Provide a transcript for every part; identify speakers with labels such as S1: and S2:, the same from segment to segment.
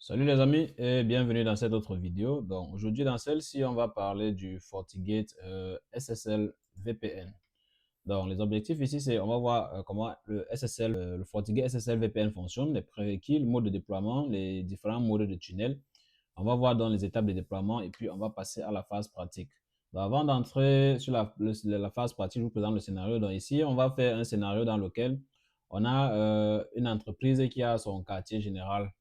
S1: Salut les amis et bienvenue dans cette autre vidéo. Donc aujourd'hui dans celle-ci, on va parler du FortiGate SSL VPN. Donc les objectifs ici, c'est on va voir comment le SSL, le FortiGate SSL VPN fonctionne, les prérequis, le mode de déploiement, les différents modes de tunnel. On va voir dans les étapes de déploiement et puis on va passer à la phase pratique. Donc avant d'entrer sur la phase pratique, je vous présente le scénario. Donc ici, on va faire un scénario dans lequel on a une entreprise qui a son quartier général,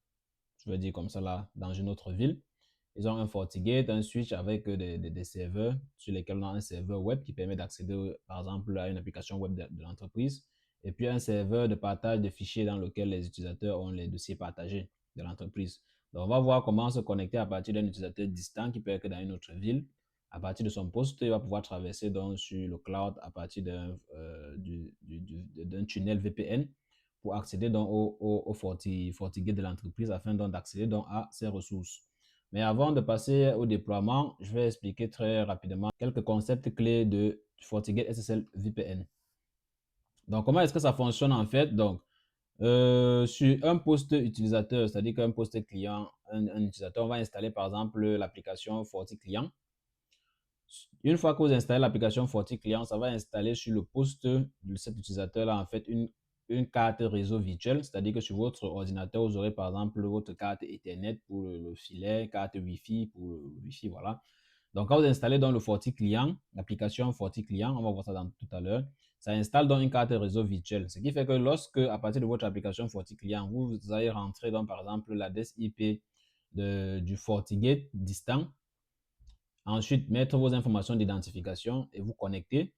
S1: je veux dire comme ça là, dans une autre ville. Ils ont un FortiGate, un switch avec des serveurs sur lesquels on a un serveur web qui permet d'accéder, par exemple, à une application web de l'entreprise. Et puis un serveur de partage de fichiers dans lequel les utilisateurs ont les dossiers partagés de l'entreprise. Donc, on va voir comment se connecter à partir d'un utilisateur distant qui peut être dans une autre ville. À partir de son poste, il va pouvoir traverser donc sur le cloud à partir d'un tunnel VPN pour accéder donc au FortiGate de l'entreprise afin donc d'accéder donc à ses ressources. Mais avant de passer au déploiement, je vais expliquer très rapidement quelques concepts clés de FortiGate SSL VPN. Donc, comment est-ce que ça fonctionne en fait? Donc, sur un poste utilisateur, c'est-à-dire qu'un poste client, un utilisateur, on va installer par exemple l'application FortiClient. Une fois que vous installez l'application FortiClient, ça va installer sur le poste de cet utilisateur-là en fait une carte réseau virtuelle, c'est-à-dire que sur votre ordinateur, vous aurez par exemple votre carte Ethernet pour le filet, carte Wi-Fi pour le Wi-Fi, voilà. Donc, quand vous installez dans le FortiClient, l'application FortiClient, on va voir ça tout à l'heure, ça installe dans une carte réseau virtuelle. Ce qui fait que lorsque, à partir de votre application FortiClient, vous allez rentrer dans, par exemple, l'adresse IP du FortiGate distant, ensuite mettre vos informations d'identification et vous connecter.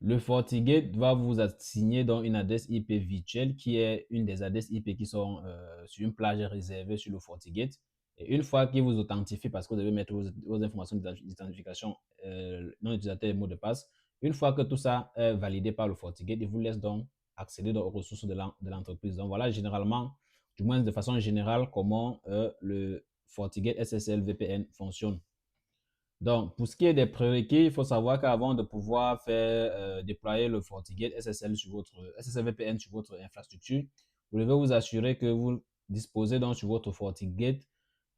S1: Le FortiGate va vous assigner donc une adresse IP virtuelle qui est une des adresses IP qui sont sur une plage réservée sur le FortiGate. Et une fois qu'il vous authentifie, parce que vous devez mettre vos informations d'identification, nom d'utilisateur et mot de passe, une fois que tout ça est validé par le FortiGate, il vous laisse donc accéder aux ressources de l'entreprise. Donc voilà généralement, du moins de façon générale, comment le FortiGate SSL VPN fonctionne. Donc, pour ce qui est des prérequis, il faut savoir qu'avant de pouvoir faire déployer le FortiGate SSL VPN sur votre infrastructure, vous devez vous assurer que vous disposez donc sur votre FortiGate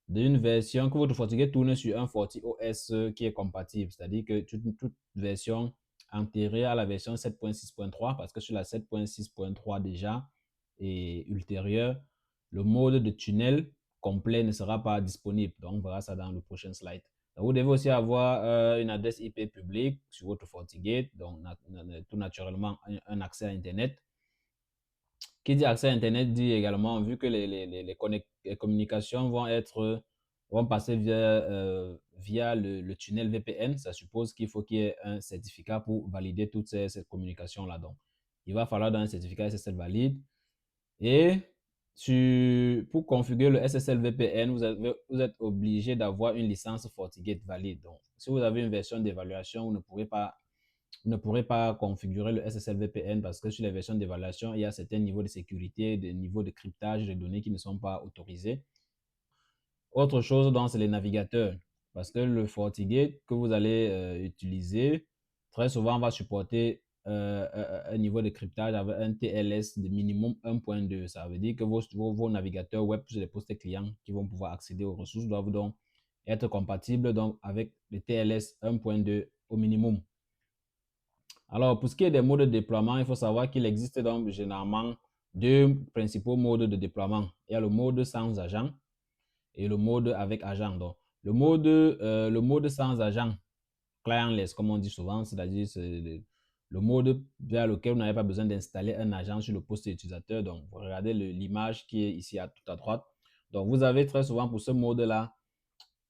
S1: d'une version, que votre FortiGate tourne sur un FortiOS qui est compatible, c'est-à-dire que toute version antérieure à la version 7.6.3, parce que sur la 7.6.3 déjà et ultérieure, le mode de tunnel complet ne sera pas disponible. Donc, on verra ça dans le prochain slide. Donc, vous devez aussi avoir une adresse IP publique sur votre FortiGate, donc tout naturellement un accès à Internet. Qui dit accès à Internet dit également, vu que les communications vont passer via le tunnel VPN, ça suppose qu'il faut qu'il y ait un certificat pour valider toutes ces communications-là. Donc, il va falloir dans un certificat SSL valide. Et pour configurer le SSL VPN, vous êtes obligé d'avoir une licence FortiGate valide. Donc, si vous avez une version d'évaluation, vous ne pourrez pas configurer le SSL VPN parce que sur les versions d'évaluation, il y a certains niveaux de sécurité, des niveaux de cryptage des données qui ne sont pas autorisés. Autre chose, donc, c'est les navigateurs. Parce que le FortiGate que vous allez utiliser, très souvent, va supporter un niveau de cryptage avec un TLS de minimum 1.2. Ça veut dire que vos navigateurs web sur les postes clients qui vont pouvoir accéder aux ressources doivent donc être compatibles donc, avec le TLS 1.2 au minimum. Alors, pour ce qui est des modes de déploiement, il faut savoir qu'il existe donc généralement deux principaux modes de déploiement. Il y a le mode sans agent et le mode avec agent. Donc, le mode sans agent, clientless, comme on dit souvent, c'est-à-dire le mode vers lequel vous n'avez pas besoin d'installer un agent sur le poste utilisateur. Donc, vous regardez l'image qui est ici tout à droite. Donc, vous avez très souvent pour ce mode-là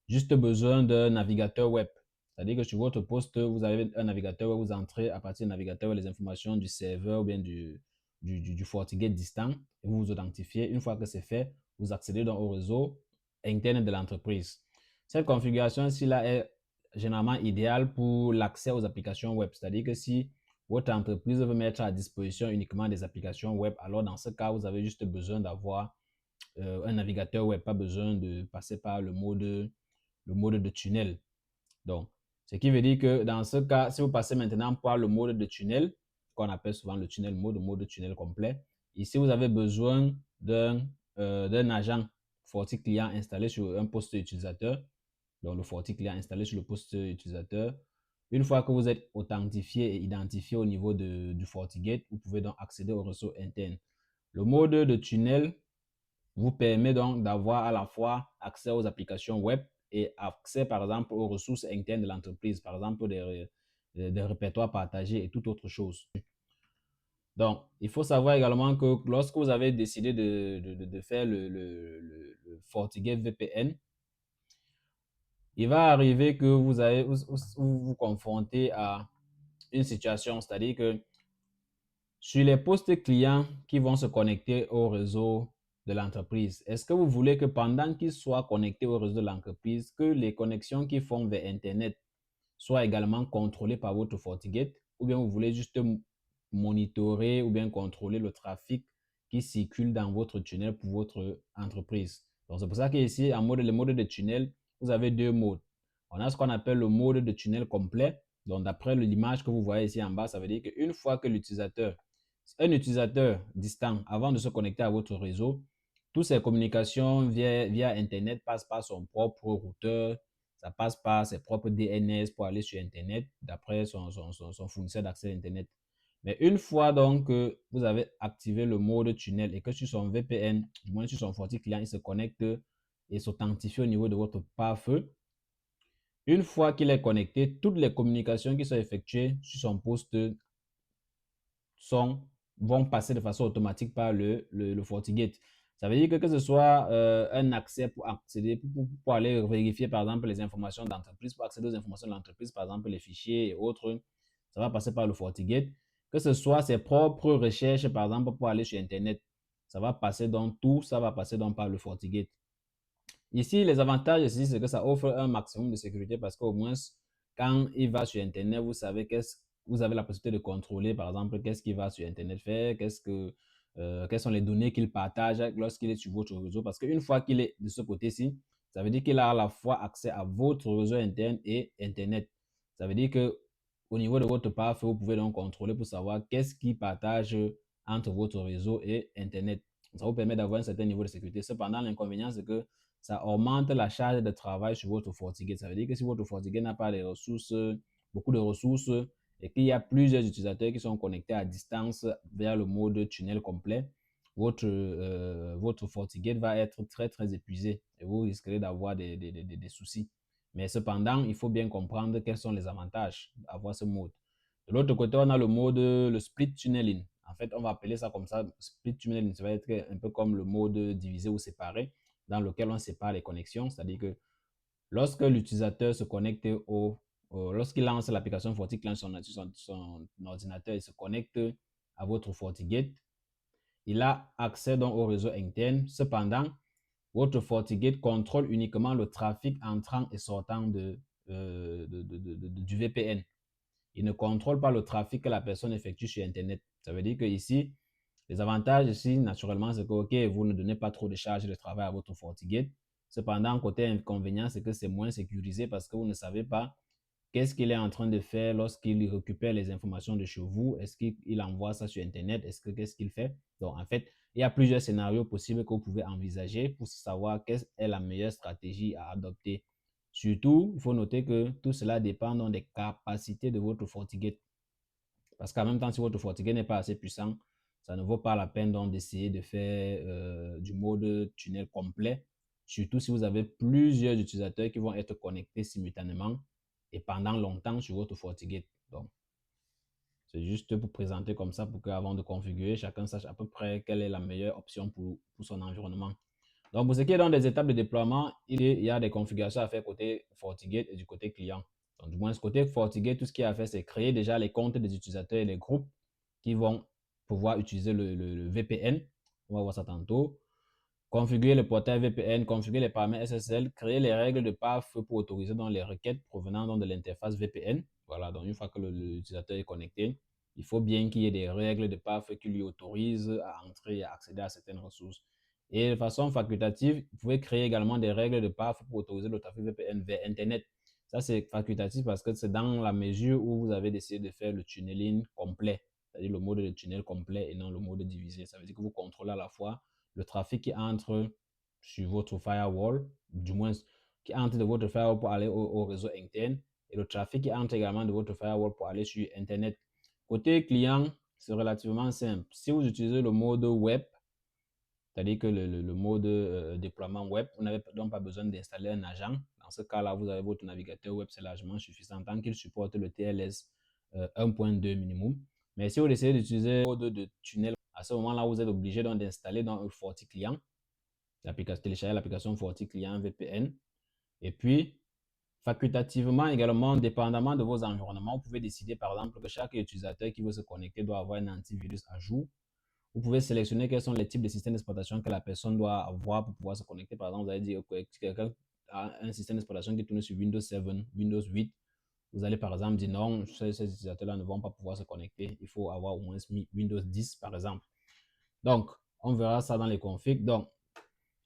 S1: juste besoin d'un navigateur web. C'est-à-dire que sur votre poste, vous avez un navigateur web, vous entrez à partir du navigateur les informations du serveur ou bien du FortiGate distant et vous vous authentifiez. Une fois que c'est fait, vous accédez donc au réseau interne de l'entreprise. Cette configuration-ci là est généralement idéale pour l'accès aux applications web. C'est-à-dire que si votre entreprise veut mettre à disposition uniquement des applications web, alors dans ce cas, vous avez juste besoin d'avoir un navigateur web, pas besoin de passer par le mode de tunnel. Donc, ce qui veut dire que dans ce cas, si vous passez maintenant par le mode de tunnel, qu'on appelle souvent le tunnel mode tunnel complet, ici vous avez besoin d'un agent Forti client installé sur un poste utilisateur, donc le Forti client installé sur le poste utilisateur. Une fois que vous êtes authentifié et identifié au niveau du FortiGate, vous pouvez donc accéder au réseau interne. Le mode de tunnel vous permet donc d'avoir à la fois accès aux applications web et accès, par exemple, aux ressources internes de l'entreprise, par exemple, des répertoires partagés et toute autre chose. Donc, il faut savoir également que lorsque vous avez décidé de faire le FortiGate VPN, il va arriver que vous allez vous confronter à une situation, c'est-à-dire que sur les postes clients qui vont se connecter au réseau de l'entreprise, est-ce que vous voulez que pendant qu'ils soient connectés au réseau de l'entreprise, que les connexions qu'ils font vers Internet soient également contrôlées par votre FortiGate, ou bien vous voulez juste monitorer ou bien contrôler le trafic qui circule dans votre tunnel pour votre entreprise? Donc, c'est pour ça qu'ici, le mode de tunnel, vous avez deux modes. On a ce qu'on appelle le mode de tunnel complet. Donc, d'après l'image que vous voyez ici en bas, ça veut dire qu'une fois que un utilisateur distant, avant de se connecter à votre réseau, toutes ses communications via Internet passent par son propre routeur, ça passe par ses propres DNS pour aller sur Internet, d'après son fournisseur d'accès à Internet. Mais une fois donc que vous avez activé le mode tunnel et que sur son VPN, du moins sur son Forti client, il se connecte et s'authentifie au niveau de votre pare-feu, une fois qu'il est connecté, toutes les communications qui sont effectuées sur son poste vont passer de façon automatique par le FortiGate. Ça veut dire que ce soit un accès pour accéder, pour aller vérifier par exemple les informations d'entreprise, pour accéder aux informations de l'entreprise, par exemple les fichiers et autres, ça va passer par le FortiGate. Que ce soit ses propres recherches, par exemple, pour aller sur Internet, ça va passer donc tout, ça va passer donc par le FortiGate. Ici, les avantages ici, c'est que ça offre un maximum de sécurité parce qu'au moins, quand il va sur Internet, vous savez vous avez la possibilité de contrôler, par exemple, qu'est-ce qu'il va sur Internet faire, quelles sont les données qu'il partage lorsqu'il est sur votre réseau. Parce qu'une fois qu'il est de ce côté-ci, ça veut dire qu'il a à la fois accès à votre réseau interne et Internet. Ça veut dire que au niveau de votre pare vous pouvez donc contrôler pour savoir qu'est-ce qu'il partage entre votre réseau et Internet. Ça vous permet d'avoir un certain niveau de sécurité. Cependant, l'inconvénient, c'est que ça augmente la charge de travail sur votre FortiGate. Ça veut dire que si votre FortiGate n'a pas beaucoup de ressources, et qu'il y a plusieurs utilisateurs qui sont connectés à distance vers le mode tunnel complet, votre FortiGate va être très, très épuisé et vous risquerez d'avoir des soucis. Mais cependant, il faut bien comprendre quels sont les avantages d'avoir ce mode. De l'autre côté, on a le split tunneling. En fait, on va appeler ça comme ça. Split tunneling, ça va être un peu comme le mode divisé ou séparé dans lequel on sépare les connexions. C'est-à-dire que lorsque l'utilisateur se connecte lorsqu'il lance l'application FortiClient sur son ordinateur et se connecte à votre FortiGate, il a accès donc au réseau interne. Cependant, votre FortiGate contrôle uniquement le trafic entrant et sortant du VPN. Il ne contrôle pas le trafic que la personne effectue sur Internet. Ça veut dire que ici, les avantages ici, naturellement, c'est que OK, vous ne donnez pas trop de charges de travail à votre FortiGate. Cependant, côté inconvénient, c'est que c'est moins sécurisé parce que vous ne savez pas qu'est-ce qu'il est en train de faire lorsqu'il récupère les informations de chez vous. Est-ce qu'il envoie ça sur Internet? Qu'est-ce qu'il fait? Donc, en fait, il y a plusieurs scénarios possibles que vous pouvez envisager pour savoir quelle est la meilleure stratégie à adopter. Surtout, il faut noter que tout cela dépend donc des capacités de votre FortiGate. Parce qu'en même temps, si votre FortiGate n'est pas assez puissant, ça ne vaut pas la peine donc d'essayer de faire du mode tunnel complet. Surtout si vous avez plusieurs utilisateurs qui vont être connectés simultanément et pendant longtemps sur votre FortiGate. Donc, c'est juste pour présenter comme ça pour qu'avant de configurer, chacun sache à peu près quelle est la meilleure option pour son environnement. Donc, pour ce qui est dans des étapes de déploiement, il y a des configurations à faire côté FortiGate et du côté client. Donc, du moins, ce côté FortiGate, tout ce qu'il y a à faire, c'est créer déjà les comptes des utilisateurs et les groupes qui vont pouvoir utiliser le VPN. On va voir ça tantôt. Configurer le portail VPN, configurer les paramètres SSL, créer les règles de path pour autoriser dans les requêtes provenant de l'interface VPN. Voilà, donc une fois que l'utilisateur est connecté, il faut bien qu'il y ait des règles de path qui lui autorisent à entrer et à accéder à certaines ressources. Et de façon facultative, vous pouvez créer également des règles de path pour autoriser le trafic VPN vers Internet. Ça, c'est facultatif parce que c'est dans la mesure où vous avez décidé de faire le tunneling complet, c'est-à-dire le mode de tunnel complet et non le mode divisé. Ça veut dire que vous contrôlez à la fois le trafic qui entre sur votre firewall, du moins qui entre de votre firewall pour aller au réseau interne, et le trafic qui entre également de votre firewall pour aller sur Internet. Côté client, c'est relativement simple. Si vous utilisez le mode web, c'est-à-dire que le mode déploiement web, vous n'avez donc pas besoin d'installer un agent. Dans ce cas-là, vous avez votre navigateur web, c'est largement suffisant tant qu'il supporte le TLS 1.2 minimum. Mais si vous essayez d'utiliser le mode de tunnel, à ce moment-là, vous êtes obligé donc d'installer dans un Forti Client, télécharger l'application Forti Client VPN. Et puis, facultativement également, dépendamment de vos environnements, vous pouvez décider par exemple que chaque utilisateur qui veut se connecter doit avoir un antivirus à jour. Vous pouvez sélectionner quels sont les types de systèmes d'exploitation que la personne doit avoir pour pouvoir se connecter. Par exemple, vous allez dire que quelqu'un a un système d'exploitation qui tourne sur Windows 7, Windows 8. Vous allez par exemple dire non, ces utilisateurs-là ne vont pas pouvoir se connecter. Il faut avoir au moins Windows 10 par exemple. Donc, on verra ça dans les configs. Donc,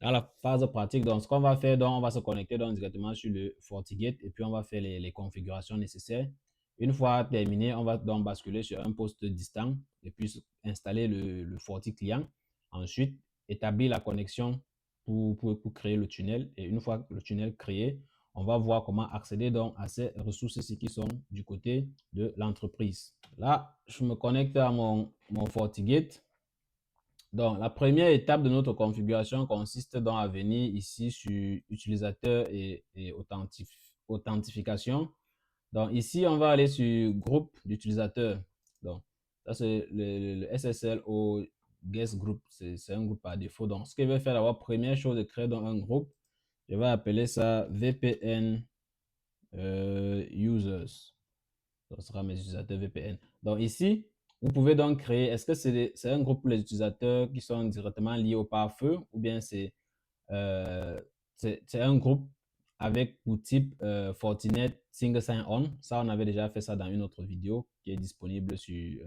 S1: dans la phase pratique, donc ce qu'on va faire, donc on va se connecter donc directement sur le FortiGate et puis on va faire les configurations nécessaires. Une fois terminé, on va donc basculer sur un poste distant et puis installer le Forti client. Ensuite, établir la connexion pour créer le tunnel. Et une fois le tunnel créé, on va voir comment accéder donc à ces ressources qui sont du côté de l'entreprise. Là, je me connecte à mon FortiGate. Donc, la première étape de notre configuration consiste donc à venir ici sur utilisateur et authentification. Donc, ici, on va aller sur groupe d'utilisateurs. Donc, ça, c'est le SSL au guest group. C'est un groupe par défaut. Donc, ce que je vais faire d'abord, première chose, de créer donc un groupe. Je vais appeler ça VPN users. Ce sera mes utilisateurs VPN. Donc, ici, vous pouvez donc créer, est-ce que c'est un groupe pour les utilisateurs qui sont directement liés au pare-feu ou bien c'est un groupe avec pour type Fortinet Single Sign-On. Ça, on avait déjà fait ça dans une autre vidéo qui est disponible sur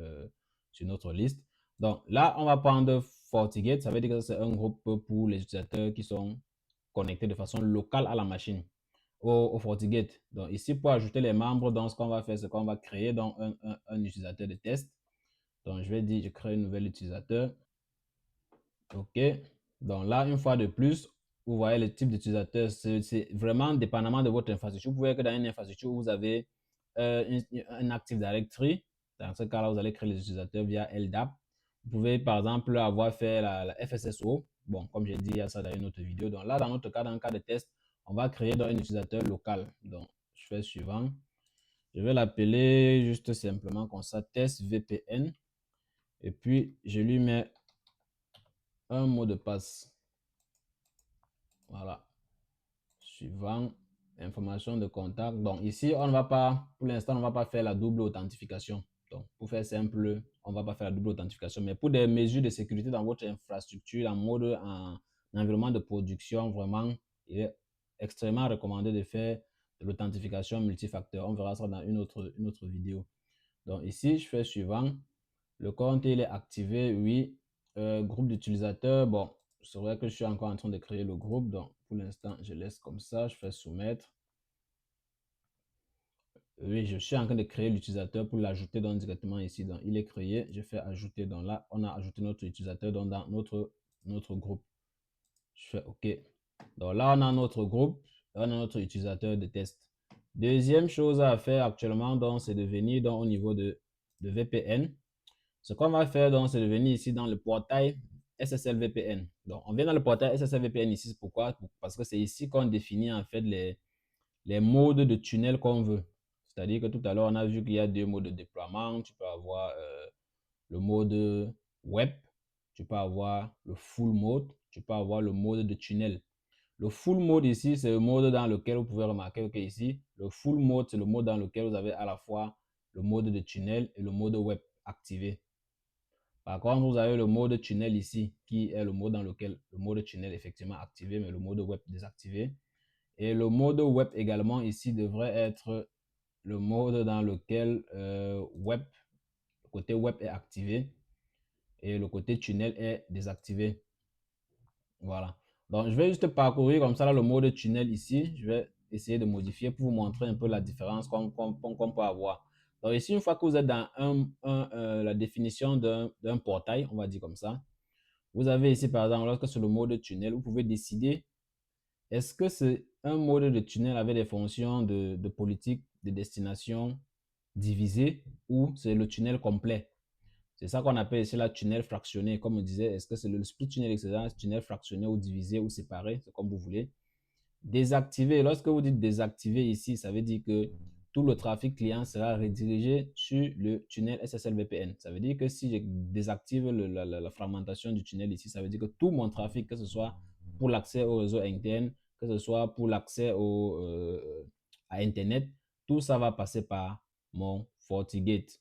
S1: notre liste. Donc là, on va prendre FortiGate. Ça veut dire que c'est un groupe pour les utilisateurs qui sont connectés de façon locale à la machine, au FortiGate. Donc ici, pour ajouter les membres, donc ce qu'on va faire, c'est qu'on va créer donc un utilisateur de test. Donc je vais dire, je crée un nouvel utilisateur. OK. Donc là, une fois de plus, vous voyez le type d'utilisateur. C'est vraiment dépendamment de votre infrastructure. Vous pouvez que dans une infrastructure, vous avez un Active Directory. Dans ce cas-là, vous allez créer les utilisateurs via LDAP. Vous pouvez, par exemple, avoir fait la FSSO. Bon, comme j'ai dit, il y a ça dans une autre vidéo. Donc là, dans notre cas, dans le cas de test, on va créer donc un utilisateur local. Donc, je fais suivant. Je vais l'appeler juste simplement comme ça, test VPN. Et puis, je lui mets un mot de passe. Voilà. Suivant, information de contact. Donc ici, on ne va pas, pour l'instant, on ne va pas faire la double authentification. Donc pour faire simple, on ne va pas faire la double authentification. Mais pour des mesures de sécurité dans votre infrastructure, en mode en environnement de production, vraiment, il est extrêmement recommandé de faire de l'authentification multifacteur. On verra ça dans une autre vidéo. Donc ici, je fais suivant. Le compte, il est activé, oui. Groupe d'utilisateurs, bon, c'est vrai que je suis encore en train de créer le groupe, donc pour l'instant, je laisse comme ça, je fais soumettre. Oui, je suis en train de créer l'utilisateur pour l'ajouter donc directement ici. Donc, il est créé, je fais ajouter. Donc là, on a ajouté notre utilisateur dans notre groupe. Je fais OK. Donc là, on a notre groupe, on a notre utilisateur de test. Deuxième chose à faire actuellement, donc, c'est de venir donc, au niveau de VPN. Ce qu'on va faire, donc, c'est de venir ici dans le portail SSL VPN. Donc, on vient dans le portail SSL VPN ici. Pourquoi? Parce que c'est ici qu'on définit en fait les modes de tunnel qu'on veut. C'est-à-dire que tout à l'heure, on a vu qu'il y a deux modes de déploiement. Tu peux avoir le mode web, tu peux avoir le full mode, tu peux avoir le mode de tunnel. Le full mode ici, c'est le mode dans lequel vous pouvez remarquer que ici, le full mode, c'est le mode dans lequel vous avez à la fois le mode de tunnel et le mode web activé. Par contre, vous avez le mode tunnel ici, qui est le mode dans lequel le mode tunnel est effectivement activé, mais le mode web désactivé. Et le mode web également ici devrait être le mode dans lequel le côté web est activé et le côté tunnel est désactivé. Voilà. Donc, je vais juste parcourir comme ça là, le mode tunnel ici. Je vais essayer de modifier pour vous montrer un peu la différence qu'on peut avoir. Donc, ici, une fois que vous êtes dans la définition d'un portail, on va dire comme ça, Vous avez ici, par exemple, lorsque c'est le mode tunnel, vous pouvez décider est-ce que c'est un mode de tunnel avec des fonctions de politique, de destination divisées ou c'est le tunnel complet. C'est ça qu'on appelle ici la tunnel fractionné. Comme on disait, est-ce que c'est le split tunnel, etc., tunnel fractionné ou divisé ou séparé, c'est comme vous voulez. Désactiver, lorsque vous dites désactiver ici, ça veut dire que tout le trafic client sera redirigé sur le tunnel SSL VPN. Ça veut dire que si je désactive la fragmentation du tunnel ici, ça veut dire que tout mon trafic, que ce soit pour l'accès au réseau interne, que ce soit pour l'accès à Internet, tout ça va passer par mon FortiGate.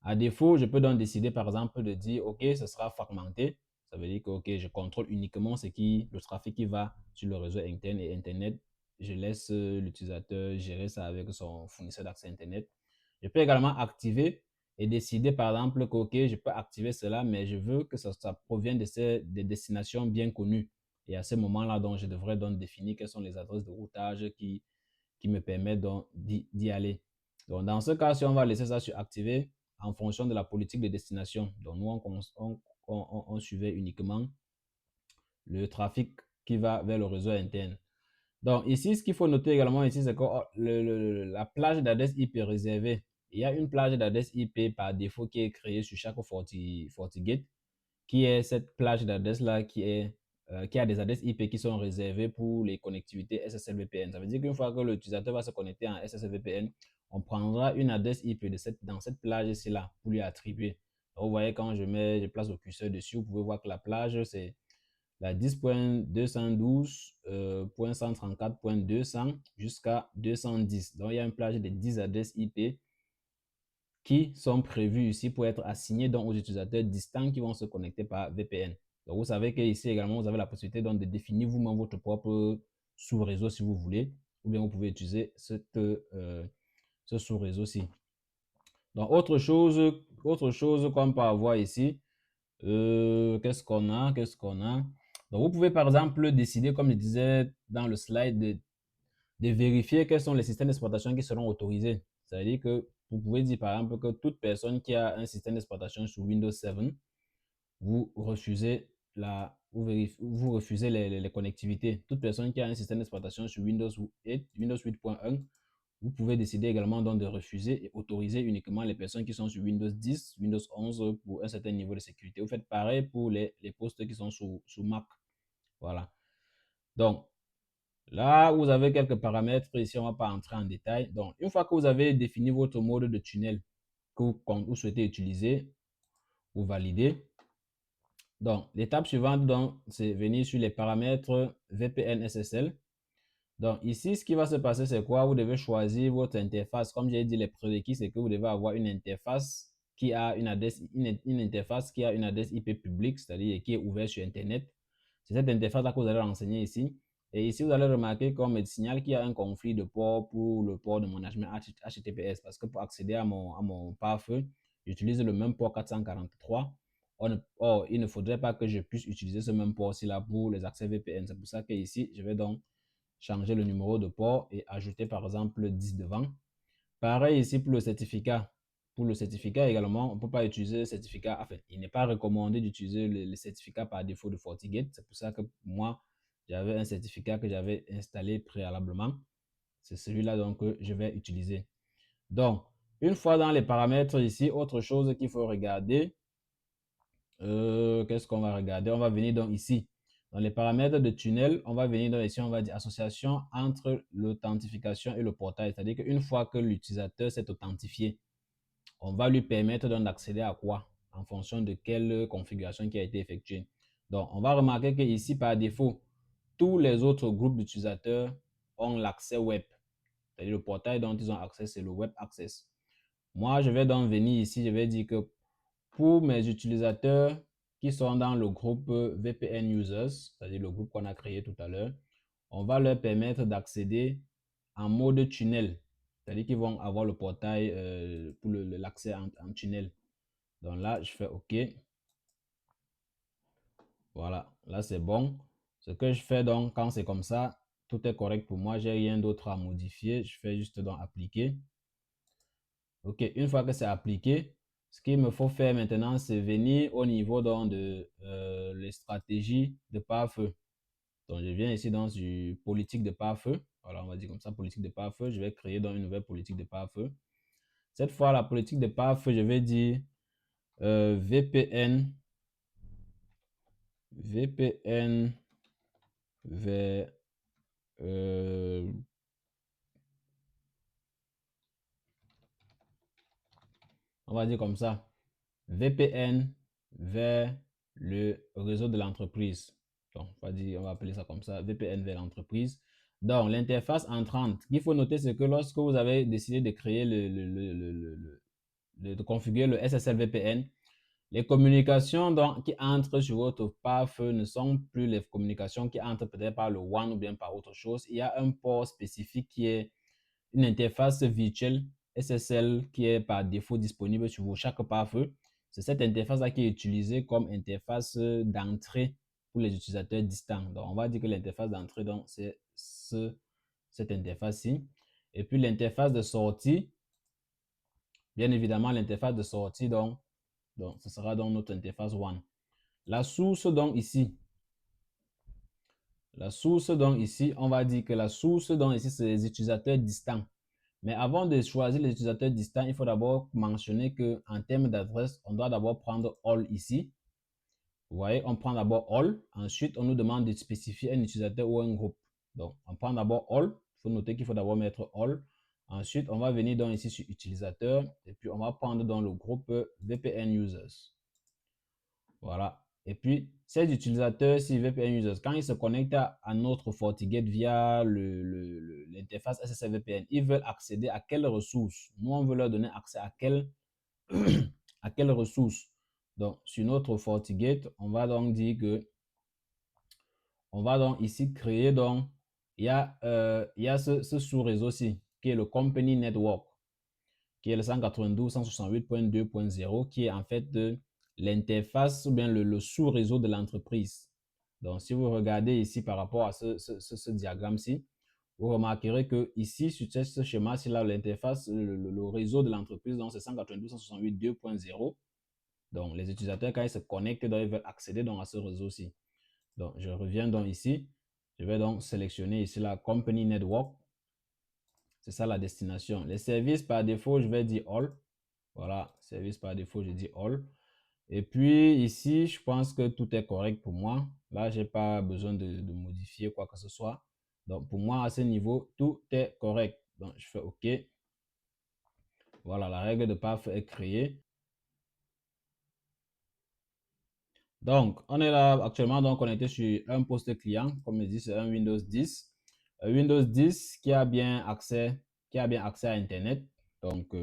S1: À défaut, je peux donc décider par exemple de dire OK, ce sera fragmenté. Ça veut dire que OK, je contrôle uniquement le trafic qui va sur le réseau interne et Internet. Je laisse l'utilisateur gérer ça avec son fournisseur d'accès Internet. Je peux également activer et décider par exemple que OK, je peux activer cela, mais je veux que ça provienne des destinations bien connues. Et à ce moment-là, donc, je devrais donc définir quelles sont les adresses de routage qui me permettent d'y aller. Donc, dans ce cas, si on va laisser ça sur activer, en fonction de la politique de destination. Donc, nous, on suivait uniquement le trafic qui va vers le réseau interne. Donc, ici, ce qu'il faut noter également ici, c'est que la plage d'adresse IP réservée, il y a une plage d'adresse IP par défaut qui est créée sur chaque FortiGate, qui est cette plage d'adresse-là qui a des adresses IP qui sont réservées pour les connectivités SSL VPN. Ça veut dire qu'une fois que l'utilisateur va se connecter en SSL VPN, on prendra une adresse IP dans cette plage ici là pour lui attribuer. Donc, vous voyez, quand je place le curseur dessus, vous pouvez voir que la plage, c'est la 10.212.134.200 jusqu'à 210. Donc, il y a une plage de 10 adresses IP qui sont prévues ici pour être assignées donc, aux utilisateurs distants qui vont se connecter par VPN. Donc, vous savez qu'ici également, vous avez la possibilité donc, de définir vous-même votre propre sous-réseau si vous voulez, ou bien vous pouvez utiliser ce sous-réseau-ci. Donc, autre chose qu'on peut avoir ici, qu'est-ce qu'on a? Donc, vous pouvez par exemple décider, comme je disais dans le slide, de vérifier quels sont les systèmes d'exploitation qui seront autorisés. C'est-à-dire que vous pouvez dire par exemple que toute personne qui a un système d'exploitation sur Windows 7, vous refusez vous refusez les connectivités. Toute personne qui a un système d'exploitation sur Windows 8, Windows 8.1, vous pouvez décider également donc de refuser et autoriser uniquement les personnes qui sont sur Windows 10, Windows 11 pour un certain niveau de sécurité. Vous faites pareil pour les postes qui sont sous Mac. Voilà. Donc, là, vous avez quelques paramètres. Ici, on ne va pas entrer en détail. Donc, une fois que vous avez défini votre mode de tunnel que vous souhaitez utiliser, vous validez. Donc, l'étape suivante, c'est venir sur les paramètres VPN SSL. Donc, ici, ce qui va se passer, c'est quoi? Vous devez choisir votre interface. Comme j'ai dit, les prérequis, c'est que vous devez avoir une interface qui a une interface qui a une adresse IP publique, c'est-à-dire qui est ouverte sur Internet. C'est cette interface-là que vous allez renseigner ici. Et ici, vous allez remarquer qu'on me signale qu'il y a un conflit de port pour le port de mon HTTPS. Parce que pour accéder à mon pare-feu, j'utilise le même port 443. Or, il ne faudrait pas que je puisse utiliser ce même port-ci là pour les accès VPN. C'est pour ça que ici, je vais donc changer le numéro de port et ajouter par exemple 10 devant. Pareil ici pour le certificat. Pour le certificat également, on ne peut pas utiliser le certificat. Enfin, il n'est pas recommandé d'utiliser le certificat par défaut de FortiGate. C'est pour ça que moi, j'avais un certificat que j'avais installé préalablement. C'est celui-là donc que je vais utiliser. Donc, une fois dans les paramètres ici, autre chose qu'il faut regarder, qu'est-ce qu'on va regarder? On va venir donc ici. Dans les paramètres de tunnel, on va venir donc ici, on va dire association entre l'authentification et le portail. C'est-à-dire qu'une fois que l'utilisateur s'est authentifié, on va lui permettre donc d'accéder à quoi? En fonction de quelle configuration qui a été effectuée. Donc, on va remarquer que ici, par défaut, tous les autres groupes d'utilisateurs ont l'accès web. C'est-à-dire le portail dont ils ont accès, c'est le web access. Moi, je vais donc venir ici, je vais dire que pour mes utilisateurs qui sont dans le groupe VPN Users, c'est-à-dire le groupe qu'on a créé tout à l'heure, on va leur permettre d'accéder en mode tunnel. C'est-à-dire qu'ils vont avoir le portail pour l'accès en tunnel. Donc là, je fais OK. Voilà, là c'est bon. Ce que je fais donc, quand c'est comme ça, tout est correct pour moi. J'ai rien d'autre à modifier. Je fais juste donc appliquer. OK, une fois que c'est appliqué, ce qu'il me faut faire maintenant, c'est venir au niveau donc de stratégie de pare-feu. Donc, je viens ici dans une politique de pare-feu. Voilà, on va dire comme ça, politique de pare-feu. Je vais créer dans une nouvelle politique de pare-feu. Cette fois, la politique de pare-feu, je vais dire VPN vers on va dire comme ça, VPN vers le réseau de l'entreprise. Donc, on va appeler ça comme ça, VPN vers l'entreprise. Donc, l'interface entrante, qu'il faut noter, c'est que lorsque vous avez décidé de créer de configurer le SSL VPN, les communications donc, qui entrent sur votre pare-feu ne sont plus les communications qui entrent peut-être par le WAN ou bien par autre chose. Il y a un port spécifique qui est une interface virtuelle SSL qui est par défaut disponible sur chaque pare-feu. C'est cette interface-là qui est utilisée comme interface d'entrée pour les utilisateurs distants. Donc, on va dire que l'interface d'entrée, c'est cette interface-ci. Et puis, l'interface de sortie, bien évidemment, l'interface de sortie, donc, ce sera donc notre interface WAN. La source, donc, ici, on va dire que la source, donc, ici, c'est les utilisateurs distants. Mais avant de choisir les utilisateurs distants, il faut d'abord mentionner qu'en termes d'adresse, on doit d'abord prendre all ici. Vous voyez, on prend d'abord all. Ensuite, on nous demande de spécifier un utilisateur ou un groupe. Donc, on prend d'abord all. Il faut noter qu'il faut d'abord mettre all. Ensuite, on va venir donc ici sur utilisateur. Et puis, on va prendre dans le groupe VPN users. Voilà. Et puis, ces utilisateurs, si VPN users, quand ils se connectent à notre FortiGate via l'interface SSL VPN, ils veulent accéder à quelles ressources? Nous, on veut leur donner accès à quelles à quelles ressources? Donc, sur notre FortiGate, on va donc dire que on va donc ici créer donc il y a ce sous-réseau-ci qui est le Company Network, qui est le 192.168.2.0, qui est en fait l'interface ou bien le sous-réseau de l'entreprise. Donc, si vous regardez ici par rapport à ce diagramme-ci, vous remarquerez que ici, sur ce schéma-ci, là, l'interface, le réseau de l'entreprise, donc c'est 192.168.2.0. Donc, les utilisateurs, quand ils se connectent, donc, ils veulent accéder donc, à ce réseau-ci. Donc, je reviens donc ici. Je vais donc sélectionner ici la Company Network. C'est ça la destination. Les services par défaut, je vais dire All. Voilà, service par défaut, je dis All. Et puis ici, je pense que tout est correct pour moi. Là, je n'ai pas besoin de modifier quoi que ce soit. Donc, pour moi, à ce niveau, tout est correct. Donc, je fais OK. Voilà, la règle de path est créée. Donc, on est là actuellement donc connecté sur un poste client. Comme je dis, c'est un Windows 10. Windows 10 qui a bien accès à Internet. Donc,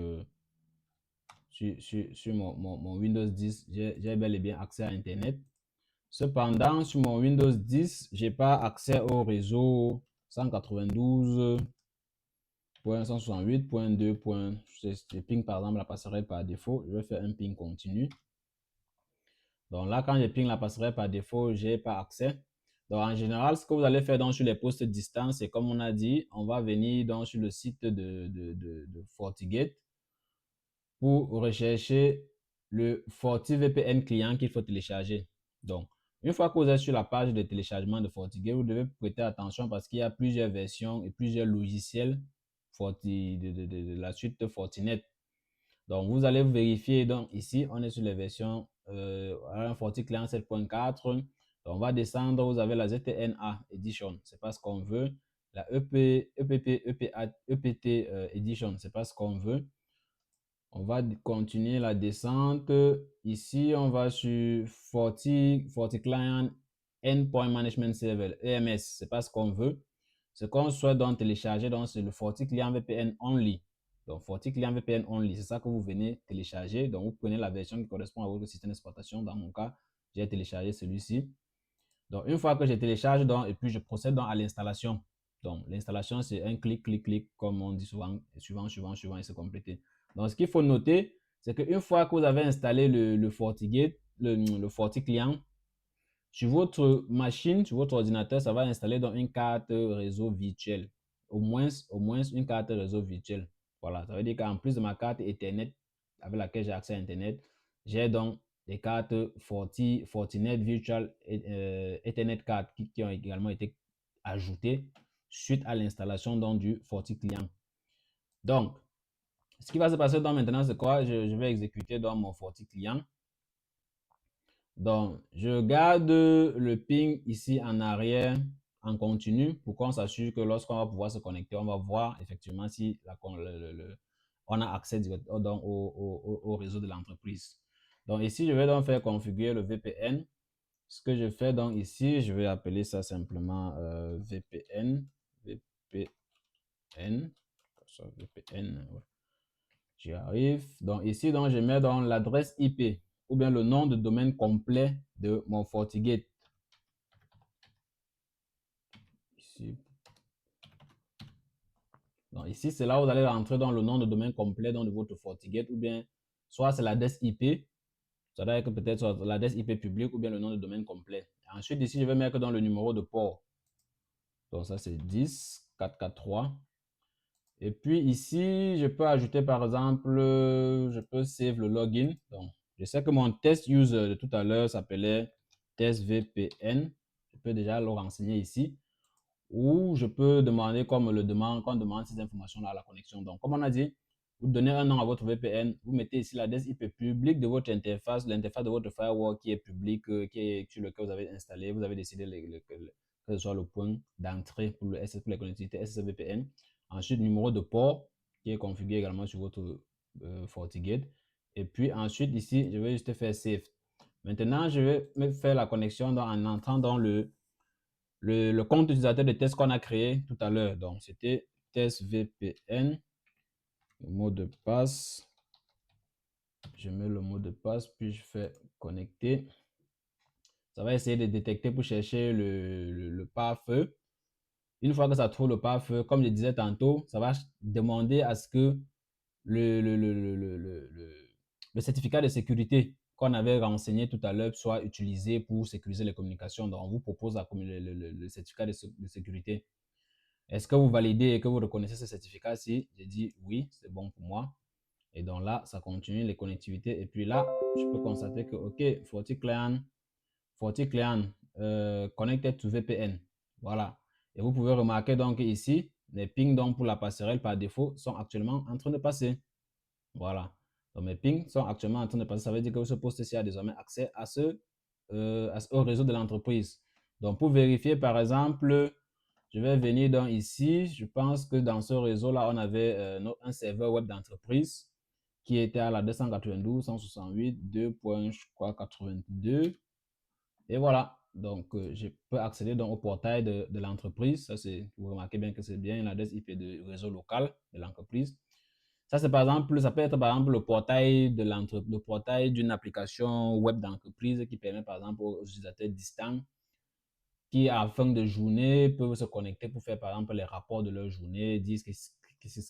S1: sur mon Windows 10, j'ai bel et bien accès à Internet. Cependant, sur mon Windows 10, je n'ai pas accès au réseau 192.168.2. Je ping par exemple la passerelle par défaut. Je vais faire un ping continu. Donc là, quand je ping la passerelle par défaut, je n'ai pas accès. Donc en général, ce que vous allez faire donc, sur les postes distants, c'est comme on a dit, on va venir donc, sur le site de FortiGate pour rechercher le FortiVPN client qu'il faut télécharger. Donc, une fois que vous êtes sur la page de téléchargement de FortiGate, vous devez prêter attention parce qu'il y a plusieurs versions et plusieurs logiciels de la suite Fortinet. Donc, vous allez vérifier. Donc, ici, on est sur les versions FortiClient 7.4. Donc, on va descendre. Vous avez la ZTNA Edition. C'est pas ce qu'on veut. La EPT Edition. C'est pas ce qu'on veut. On va continuer la descente. Ici, on va sur FortiClient Endpoint Management Server, EMS. C'est pas ce qu'on veut. Ce qu'on souhaite donc télécharger, c'est le FortiClient VPN Only. Donc, FortiClient VPN Only, c'est ça que vous venez télécharger. Donc, vous prenez la version qui correspond à votre système d'exploitation. Dans mon cas, j'ai téléchargé celui-ci. Donc, une fois que je télécharge, et puis je procède à l'installation. Donc, l'installation, c'est un clic, clic, clic, comme on dit souvent, suivant, et c'est complété. Donc, ce qu'il faut noter, c'est qu'une fois que vous avez installé le FortiGate, le FortiClient, sur votre machine, sur votre ordinateur, ça va installer donc une carte réseau virtuelle. Au moins une carte réseau virtuelle. Voilà, ça veut dire qu'en plus de ma carte Ethernet avec laquelle j'ai accès à Internet, j'ai donc des cartes Fortinet Virtual Ethernet Card qui ont également été ajoutées suite à l'installation du FortiClient. Donc, ce qui va se passer maintenant, c'est quoi? Je vais exécuter dans mon FortiClient. Donc, je garde le ping ici en arrière en continu pour qu'on s'assure que lorsqu'on va pouvoir se connecter, on va voir effectivement si on a accès au réseau de l'entreprise. Donc ici, je vais donc faire configurer le VPN. Ce que je fais donc ici, je vais appeler ça simplement VPN. VPN. VPN. J'y arrive. Donc ici, donc, je mets dans l'adresse IP ou bien le nom de domaine complet de mon FortiGate. Ici. Donc ici, c'est là où vous allez rentrer dans le nom de domaine complet de votre FortiGate ou bien soit c'est l'adresse IP, ça doit être peut-être l'adresse IP publique ou bien le nom de domaine complet. Ensuite, ici, je vais mettre dans le numéro de port. Donc ça, c'est 10.4.4.3. Et puis ici, je peux ajouter par exemple, je peux save le login. Donc, je sais que mon test user de tout à l'heure s'appelait test VPN. Je peux déjà le renseigner ici. Ou je peux demander comme qu'on demande ces informations-là à la connexion. Donc, comme on a dit, vous donnez un nom à votre VPN, vous mettez ici l'adresse IP publique de votre interface, l'interface de votre firewall qui est publique, sur lequel vous avez installé, vous avez décidé que ce soit le point d'entrée pour les connectivités SSVPN. Ensuite, numéro de port qui est configuré également sur votre FortiGate. Et puis ensuite, ici, je vais juste faire Save. Maintenant, je vais me faire la connexion en entrant dans le compte utilisateur de test qu'on a créé tout à l'heure. Donc, c'était test VPN, le mot de passe. Je mets le mot de passe, puis je fais connecter. Ça va essayer de détecter pour chercher le pare-feu. Une fois que ça trouve le pare-feu, comme je disais tantôt, ça va demander à ce que le certificat de sécurité qu'on avait renseigné tout à l'heure soit utilisé pour sécuriser les communications. Donc, on vous propose le certificat de sécurité. Est-ce que vous validez et que vous reconnaissez ce certificat-ci? J'ai dit oui, c'est bon pour moi. Et donc là, ça continue les connectivités. Et puis là, je peux constater que, OK, FortiClient connected to VPN. Voilà. Et vous pouvez remarquer donc ici, les pings donc pour la passerelle par défaut sont actuellement en train de passer. Voilà. Donc mes pings sont actuellement en train de passer. Ça veut dire que ce poste-ci a désormais accès au réseau de l'entreprise. Donc pour vérifier, par exemple, je vais venir dans ici. Je pense que dans ce réseau-là, on avait un serveur web d'entreprise qui était à la 292.168.2.82. Et voilà. Donc, je peux accéder donc au portail de l'entreprise. Ça, c'est, vous remarquez bien que c'est bien l'adresse IP de réseau local de l'entreprise. Ça, c'est par exemple, ça peut être par exemple le portail d'une application web d'entreprise qui permet par exemple aux utilisateurs distants qui, à la fin de journée, peuvent se connecter pour faire, par exemple, les rapports de leur journée, dire qu'est-ce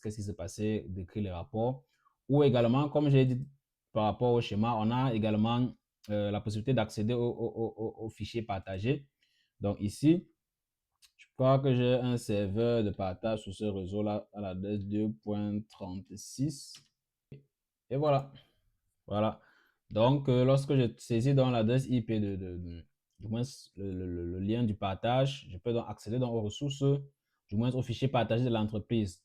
S1: qui s'est passé, décrire les rapports. Ou également, comme j'ai dit par rapport au schéma, on a également la possibilité d'accéder aux fichiers partagés. Donc ici, je crois que j'ai un serveur de partage sur ce réseau-là à l'adresse 2.36. Et voilà. Voilà. Donc, lorsque je saisis dans l'adresse IP du moins le lien du partage, je peux donc accéder donc aux ressources, du moins au fichier partagé de l'entreprise.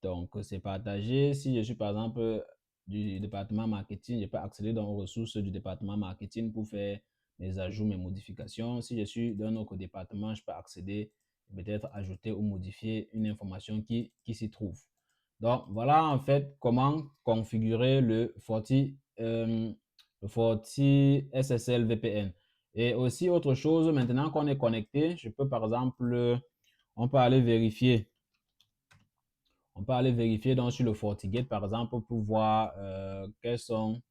S1: Donc, c'est partagé. Si je suis par exemple du département marketing, je peux accéder donc aux ressources du département marketing pour faire mes ajouts, mes modifications. Si je suis d'un autre département, je peux accéder, peut-être ajouter ou modifier une information qui s'y trouve. Donc, voilà en fait comment configurer le Forti SSL VPN. Et aussi, autre chose, maintenant qu'on est connecté, je peux par exemple, on peut aller vérifier. On peut aller vérifier donc sur le FortiGate, par exemple, pour voir quels sont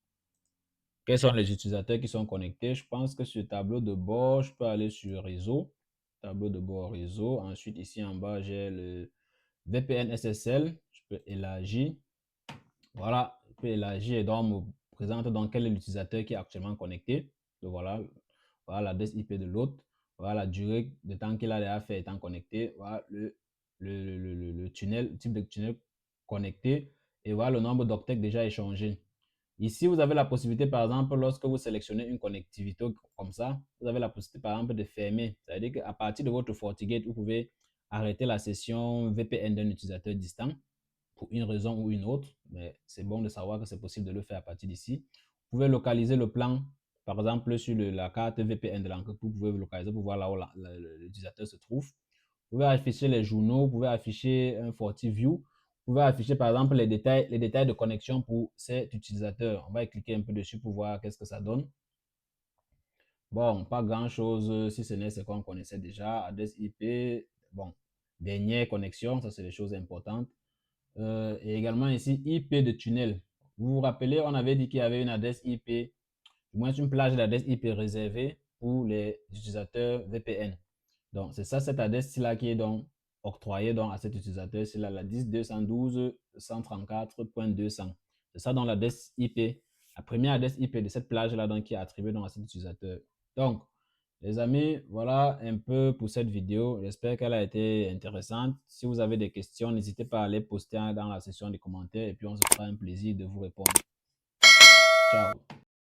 S1: les utilisateurs qui sont connectés. Je pense que sur le tableau de bord, je peux aller sur réseau. Tableau de bord réseau. Ensuite, ici en bas, j'ai le VPN SSL. Je peux élargir. Voilà, je peux élargir et donc me présente donc quel est l'utilisateur qui est actuellement connecté. Donc voilà, voilà l'adresse IP de l'autre. Voilà la durée de temps qu'il a déjà fait étant connecté. Voilà le tunnel, le type de tunnel connecté. Et voilà le nombre d'octets déjà échangés. Ici, vous avez la possibilité, par exemple, lorsque vous sélectionnez une connectivité comme ça, vous avez la possibilité, par exemple, de fermer. C'est-à-dire qu'à partir de votre FortiGate, vous pouvez arrêter la session VPN d'un utilisateur distant pour une raison ou une autre, mais c'est bon de savoir que c'est possible de le faire à partir d'ici. Vous pouvez localiser le plan, par exemple, sur la carte VPN de l'entreprise, vous pouvez localiser pour voir là où l'utilisateur se trouve. Vous pouvez afficher les journaux, vous pouvez afficher un FortiView, vous pouvez afficher par exemple les détails de connexion pour cet utilisateur. On va cliquer un peu dessus pour voir qu'est-ce que ça donne. Bon, pas grand-chose si ce n'est ce qu'on connaissait déjà. Adresse IP, bon, dernière connexion, ça c'est des choses importantes. Et également ici, IP de tunnel. Vous vous rappelez, on avait dit qu'il y avait une adresse IP, du moins une plage d'adresse IP réservée pour les utilisateurs VPN. Donc, c'est ça, cette adresse-là qui est donc octroyée donc, à cet utilisateur. C'est la 10.212.134.200. C'est ça dans l'adresse IP, la première adresse IP de cette plage-là donc, qui est attribuée donc, à cet utilisateur. Donc, les amis, voilà un peu pour cette vidéo. J'espère qu'elle a été intéressante. Si vous avez des questions, n'hésitez pas à les poster dans la section des commentaires et puis on se fera un plaisir de vous répondre. Ciao.